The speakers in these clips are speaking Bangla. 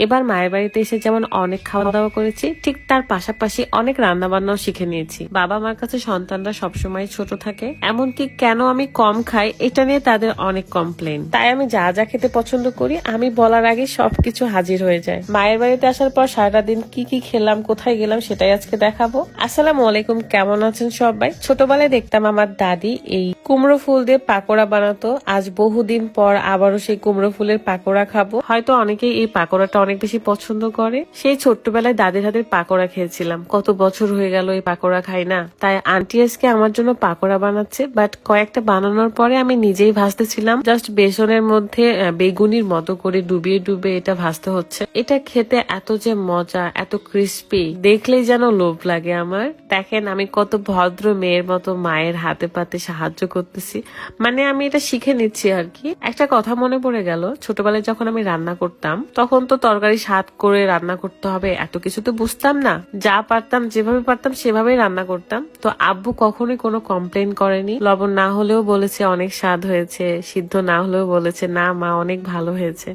এবার মায়ের বাড়িতে এসে যেমন অনেক খাওয়া দাওয়া করেছি, ঠিক তার পাশাপাশি অনেক রান্না বান্নাও শিখে নিয়েছি। বাবা মার কাছে সন্তানরা সবসময় ছোট থাকে, এমনকি কেন আমি কম খাই এটা নিয়ে তাদের অনেক কমপ্লেন। তাই আমি যা যা খেতে পছন্দ করি আমি বলার আগে সবকিছু হাজির হয়ে যায়। মায়ের বাড়িতে আসার পর সারাটা দিন কি কি খেলাম, কোথায় গেলাম সেটাই আজকে দেখাবো। আসসালামু আলাইকুম, কেমন আছেন সবাই? ছোটবেলায় দেখতাম আমার দাদি এই কুমড়ো ফুল দিয়ে পাকোড়া বানাতো। আজ বহুদিন পর আবারও সেই কুমড়ো ফুলের পাকোড়া খাবো। হয়তো অনেকেই এই পাকোড়াটা অনেক বেশি পছন্দ করে। সেই ছোট্টবেলায় দাদির হাতের পাকোড়া খেয়েছিলাম, কত বছর হয়ে গেল এই পাকোড়া খাই না। তাই আন্টি আজকে আমার জন্য পাকোড়া বানাচ্ছে, বাট কয়েকটা বানানোর পরে আমি নিজেই ভাজতেছিলাম। জাস্ট বেসনের মধ্যে বেগুনির মতো করে ডুবিয়ে ডুবিয়ে এটা ভাজতে হচ্ছে। এটা খেতে এত যে মজা, এত ক্রিস্পি, দেখলেই যেন লোভ লাগে আমার। দেখেন আমি কত ভদ্র মেয়ের মতো মায়ের হাতে পাতে সাহায্য করতেছি, মানে আমি এটা শিখে নিচ্ছি আর কি। একটা কথা মনে পড়ে গেল, ছোটবেলায় যখন আমি রান্না করতাম তখন তো তরকারি স্বাদ করে রান্না করতে হবে এত কিছু তো বুঝতাম না। যা পারতাম যেভাবে পারতাম সেভাবেই রান্না করতাম। তো আব্বু কখনোই কোনো কমপ্লেন করেনি। লবণ না হলেও বলেছে অনেক স্বাদ হয়েছে, সিদ্ধ না হলেও বলেছে না মা অনেক ভালো হয়েছে।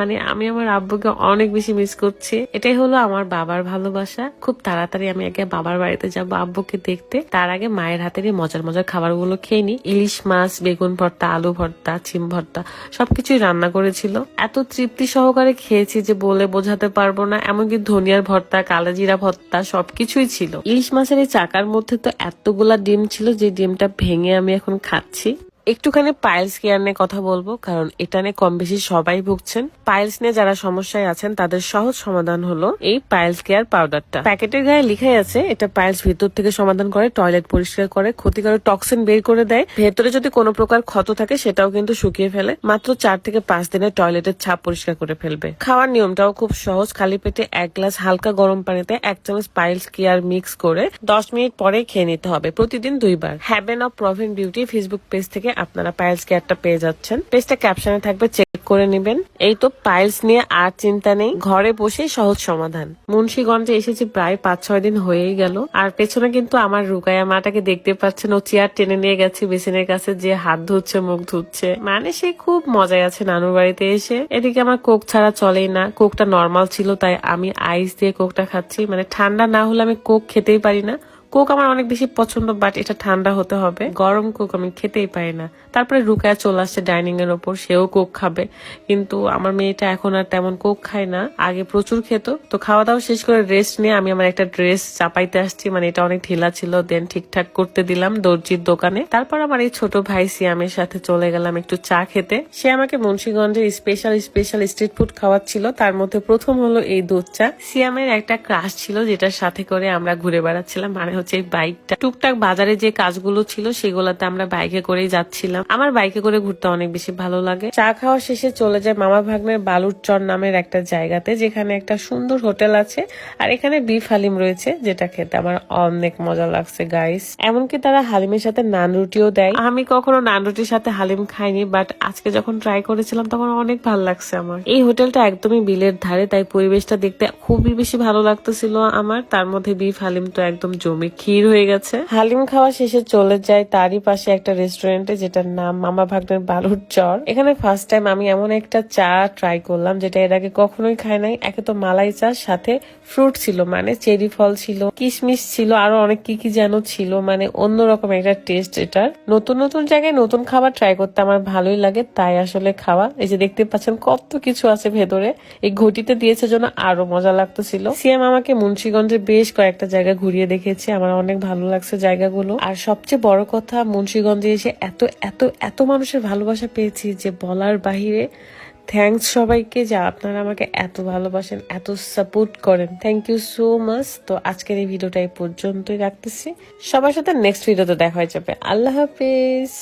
মানে আমি আমার আব্বুকে অনেক বেশি মিস করছি। এটাই হলো আমার বাবার ভালোবাসা। খুব তাড়াতাড়ি আমি আগে বাবার বাড়িতে যাব আব্বুকে দেখতে, তার আগে মায়ের হাতের মজার মজার খাবারগুলো খেয়ে নি। ইলিশ মাছ, বেগুন ভর্তা, আলু ভর্তা, সিম ভর্তা সবকিছুই রান্না করেছিল। এত তৃপ্তি সহকারে খেয়েছি যে বলে বোঝাতে পারবো না। এমনকি ধনিয়ার ভর্তা, কালাজিরা ভর্তা সবকিছুই ছিল। ইলিশ মাছের এই চাকার মধ্যে তো এতগুলা ডিম ছিল যে ডিমটা ভেঙে আমি এখন খাচ্ছি। একটুখানি পাইলস কেয়ার নিয়ে কথা বলবো, কারণ এটা নিয়ে কম বেশি সবাই ভুগছেন। পাইলস নিয়ে যারা সমস্যায় আছেন তাদের সহজ সমাধান হলো এই পাইলস কেয়ার পাউডারটা। প্যাকেটের গায়ে লিখাই আছে এটা পাইলস ভিতর থেকে সমাধান করে, টয়লেট পরিষ্কার করে, ক্ষতিকারক টক্সিন বের করে দেয়, ভেতরে যদি কোনো প্রকার ক্ষত থাকে সেটাও কিন্তু শুকিয়ে ফেলে। মাত্র 4 থেকে 5 দিনে টয়লেটের ছাপ পরিষ্কার করে ফেলবে। খাওয়ার নিয়মটাও খুব সহজ। খালি পেটে 1 গ্লাস হালকা গরম পানিতে 1 চামচ পাইলস কেয়ার মিক্স করে 10 মিনিট পরে খেয়ে নিতে হবে, প্রতিদিন 2 বার। Haven of Pravin beauty Facebook page থেকে আপনারা পাইলস কেয়ারটা পেয়ে যাচ্ছেন। পেজটা ক্যাপশনে থাকবে, চেক করে নেবেন। এই তো পাইলস নিয়ে আর চিন্তা নেই, ঘরে বসে সহজ সমাধান। মুন্সিগঞ্জে এসেছি প্রায় 5-6 দিন হয়েই গেল। আর পেছনে কিন্তু আমার রুকায়া মাটাকে দেখতে পাচ্ছেন, ও চেয়ার টেনে নিয়ে গেছে বেসিনের কাছে, যে হাত ধুচ্ছে মুখ ধুচ্ছে, মানে সে খুব মজায় আছে নানুর বাড়িতে এসে। এদিকে আমার কোক ছাড়া চলেই না। কোকটা নর্মাল ছিল তাই আমি আইস দিয়ে কোকটা খাচ্ছি, মানে ঠান্ডা না হলে আমি কোক খেতেই পারি না। কোক আমার অনেক বেশি পছন্দ, বাট এটা ঠান্ডা হতে হবে। গরম কোক আমি খেতেই পারি না। তারপরে রুকায়া চলে আসছে ডাইনিং এর ওপর, সেও কোক খাবে। কিন্তু আমার মেয়েটা এখন আর তেমন কোক খায় না, আগে প্রচুর খেত। তো খাওয়া দাওয়া শেষ করে রেস্ট নিয়ে আমি আমার একটা ড্রেস চাপাইতে আসছি, মানে এটা অনেক ঢিলা ছিল, দেন ঠিকঠাক করতে দিলাম দর্জির দোকানে। তারপর আমার এই ছোট ভাই সিয়ামের সাথে চলে গেলাম একটু চা খেতে। সে আমাকে মুন্সিগঞ্জের স্পেশাল স্ট্রিট ফুড খাওয়াচ্ছিল, তার মধ্যে প্রথম হলো এই দুধ চা। সিয়ামের একটা ক্রাশ ছিল যেটার সাথে করে আমরা ঘুরে বেড়াচ্ছিলাম, মানে হচ্ছে এই বাইকটা। টুকটাক বাজারে যে কাজগুলো ছিল সেগুলোতে আমরা বাইকে করেই যাচ্ছিলাম। আমার বাইকে করে ঘুরতে অনেক বেশি ভালো লাগে। চা খাওয়া শেষে চলে যায় মামা ভাগ্নের বালুর চর নামের একটা জায়গাতে, যেখানে একটা সুন্দর হোটেল আছে আর এখানে বিফ হালিম রয়েছে, যেটা খেতে আমার অনেক মজা লাগছে গাইস। এমনকি তারা হালিমের সাথে নান রুটিও দেয়। আমি কখনো নান রুটির সাথে হালিম খাইনি, বাট আজকে যখন ট্রাই করেছিলাম তখন অনেক ভালো লাগছে আমার। এই হোটেলটা একদমই বিলের ধারে, তাই পরিবেশটা দেখতে খুবই বেশি ভালো লাগতেছিল আমার। তার মধ্যে বিফ হালিম তো একদম জমি ক্ষীর হয়ে গেছে। হালিম খাওয়া শেষে চলে যায় তারই পাশে একটা রেস্টুরেন্টে, যেটার নাম মামা ভাগ্নের বালুর চর। এখানে ফার্স্ট টাইম আমি এমন একটা চা ট্রাই করলাম যেটা এর আগে কখনোই খাই নাই। একে তো মালাই চা, সাথে ফ্রুট ছিল, মানে চেরি ফল ছিল, কিশমিশ ছিল, আরো অনেক কি কি যেন ছিল, মানে অন্যরকম একটা টেস্ট এটার। নতুন নতুন জায়গায় নতুন খাবার ট্রাই করতে আমার ভালোই লাগে, তাই আসলে খাওয়া। এই যে দেখতে পাচ্ছেন কত কিছু আছে ভেতরে, এই ঘটিতে দিয়েছে জন্য আরো মজা লাগতেছিল। সিএম আমাকে মুন্সিগঞ্জের বেশ কয়েকটা জায়গা ঘুরিয়ে দেখেছে, আমার অনেক ভালো লাগছে জায়গাগুলো। আর সবচেয়ে বড় কথা, মুন্সিগঞ্জে এসে এত এত এত মানুষের ভালোবাসা পেয়েছি যে বলার বাহিরে। থ্যাংকস সবাইকে যে আপনারা আমাকে এত ভালোবাসেন, এত সাপোর্ট করেন। Thank you so much. তো আজকের এই ভিডিওটা এই পর্যন্তই রাখতেছি। সবার সাথে নেক্সট ভিডিওতে দেখা হয়ে যাবে। আল্লাহ হাফেজ।